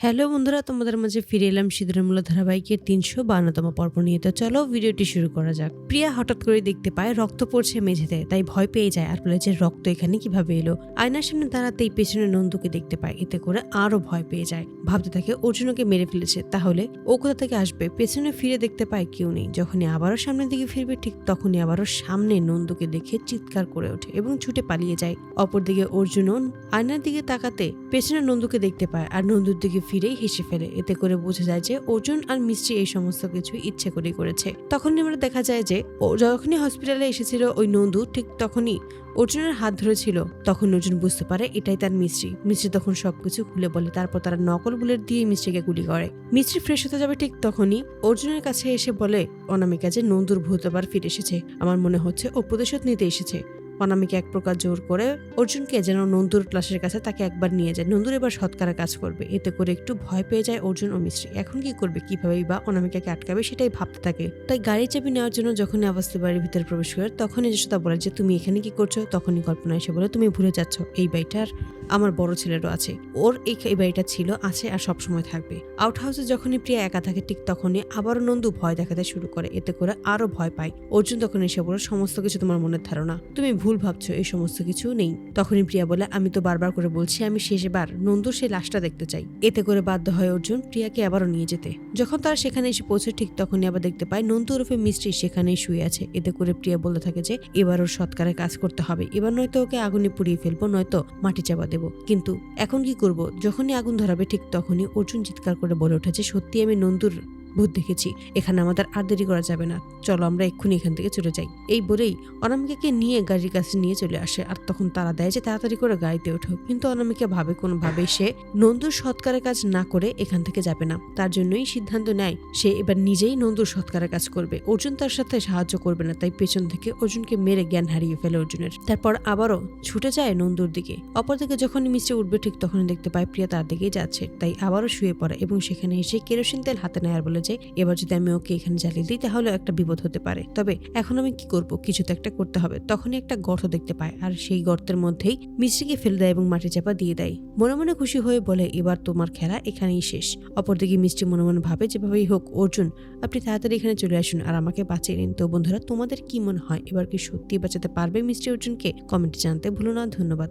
Hello বন্ধুরা, তোমাদের মাঝে ফিরে এলাম সিঁদুরের মূল ধারাবাহিকের ৩৫২তম পর্ব নিয়ে। তো চলো ভিডিওটি শুরু করা যাক। প্রিয়া হঠাৎ করে দেখতে পায় রক্ত পড়ছে মেঝেতে, তাই ভয় পেয়ে যায় আর বলে যে রক্ত এখানে কিভাবে এলো। আয়নার সামনে দাঁড়াতেই পেছনে নন্দুকে দেখতে পায়, এতে করে আরো ভয় পেয়ে যায়। ভাবতে থাকে অর্জুনকে মেরে ফেলেছে, তাহলে ও কোথা থেকে আসবে। পেছনে ফিরে দেখতে পায় কেউ নেই। যখনই আবারও সামনের দিকে ফিরবে ঠিক তখনই আবারও সামনে নন্দুকে দেখে চিৎকার করে ওঠে এবং ছুটে পালিয়ে যায়। অপরদিকে অর্জুনও আয়নার দিকে তাকাতে পেছনে নন্দুকে দেখতে পায় আর নন্দুর দিকে ফিরেই হেসে ফেলে। এতে করে বোঝা যায় যে অর্জুন আর মিষ্টি এই সমস্ত কিছু ইচ্ছে করেই করেছে। তখনই আমরা দেখা যায় যে যখনই হসপিটালে এসেছিল ওই নন্দু, ঠিক তখনই অর্জুনের হাত ধরেছিল। তখন অর্জুন বুঝতে পারে এটাই তার মিষ্টি। মিষ্টি তখন সবকিছু খুলে বলে, তারপর তারা নকল বুলেট দিয়ে মিষ্টিকে গুলি করে। মিষ্টি ফ্রেশ হতে যাবে ঠিক তখনই অর্জুনের কাছে এসে বলে অনামিকা যে নন্দুর ভূত আবার ফিরে এসেছে। আমার মনে হচ্ছে ও প্রতিশোধ নিতে এসেছে। অনামিকা এক প্রকার জোর করে অর্জুনকে যেন নন্দুর ক্লাসের কাছে তাকে একবার নিয়ে যায়। নন্দুর এবার সৎকারের কাজ করবে। এতে করে একটু ভয় পেয়ে যায় অর্জুন ও মিষ্টি। এখন কি করবে, কিভাবেই বা অনামিকাকে আটকাবে সেটাই ভাবতে থাকে। তাই গাড়ির চাবি নেওয়ার জন্য যখনই আবাস্তি বাড়ির ভিতরে প্রবেশ করে তখনই যশোদা বলে যে তুমি এখানে কি করছো। তখনই কল্পনা এসে বলে তুমি ভুলে যাচ্ছ এই বাড়িটার আমার বড় ছেলেরও আছে। ওর এই বাড়িটা ছিল, আছে আর সবসময় থাকবে। আউট হাউসে যখনই প্রিয়া একা থাকে ঠিক তখনই আবারও নন্দু ভয় দেখাতে শুরু করে। এতে করে আরো ভয় পায় অর্জুন। তখন এসে বলে সমস্ত কিছু তোমার মনের ধারণা, তুমি ভুল ভাবছো, এই সমস্ত কিছু নেই। তখনই প্রিয়া বলে আমি তো বারবার করে বলছি আমি শেষবার নন্দুর সেই লাশটা দেখতে চাই। এতে করে বাধ্য হয় অর্জুন প্রিয়াকে আবারও নিয়ে যেতে। যখন তারা সেখানে এসে পৌঁছে ঠিক তখনই আবার দেখতে পায় নন্দু ওরফে মিষ্টি সেখানেই শুয়ে আছে। এতে করে প্রিয়া বলতে থাকে যে এবার ওর সৎকারের কাজ করতে হবে। এবার নয়তো ওকে আগুনে পুড়িয়ে ফেলবো, নয়তো মাটি চাপা দেবো। কিন্তু এখন কি করব। যখনই আগুন ধরাবে ঠিক তখনই অর্জুন চিৎকার করে বলে ওঠে যে সত্যি আমি নন্দুর ভূত দেখেছি। এখানে আমাদের আর দেরি করা যাবে না, চলো আমরা এক্ষুনি এখান থেকে চলে যাই। এই বলেই অনামিকাকে নিয়ে গাড়ির কাছে নিয়ে চলে আসে। আর তখন তারা দেয় যে তাড়াতাড়ি করে গাড়িতে ওঠো। কিন্তু অনামিকা ভাবে কোনোভাবে সে নন্দুর সৎকারের কাজ না করে এখান থেকে যাবে না। তার জন্যই সিদ্ধান্ত নেয় সে এবার নিজেই নন্দুর সৎকারের কাজ করবে। অর্জুন তার সাথে সাহায্য করবে না, তাই পেছন থেকে অর্জুনকে মেরে জ্ঞান হারিয়ে ফেলে অর্জুনের। তারপর আবারও ছুটে যায় নন্দুর দিকে। অপরদিকে যখনই মিষ্টি উঠবে ঠিক তখনই দেখতে পায় প্রিয়া তার দিকেই যাচ্ছে। তাই আবারও শুয়ে পড়ে এবং সেখানে এসে কেরোসিন তেল হাতে নেয় আর বলে যে এবার যদি আমি ওকে এখানে জ্বালিয়ে দিই তাহলে একটা বিপদ হতে পারে। তবে এখন আমি কি করব, কিছু তো একটা করতে হবে। তখনই একটা গর্ত দেখতে পায় আর সেই গর্তের মধ্যেই মিষ্টিকে ফেলে দেয় এবং মাটি চাপা দিয়ে দেয়। মনে মনে খুশি হয়ে বলে এবার তোমার খেলা এখানেই শেষ। অপরদিকে মিষ্টি মনে মনে ভাবে যেভাবেই হোক অর্জুন আপনি তাড়াতাড়ি এখানে চলে আসুন আর আমাকে বাঁচিয়ে নিন। তো বন্ধুরা তোমাদের কি মনে হয়, এবার কি সত্যি বাঁচাতে পারবে মিষ্টি অর্জুনকে? কমেন্টে জানাতে ভুলো না। ধন্যবাদ।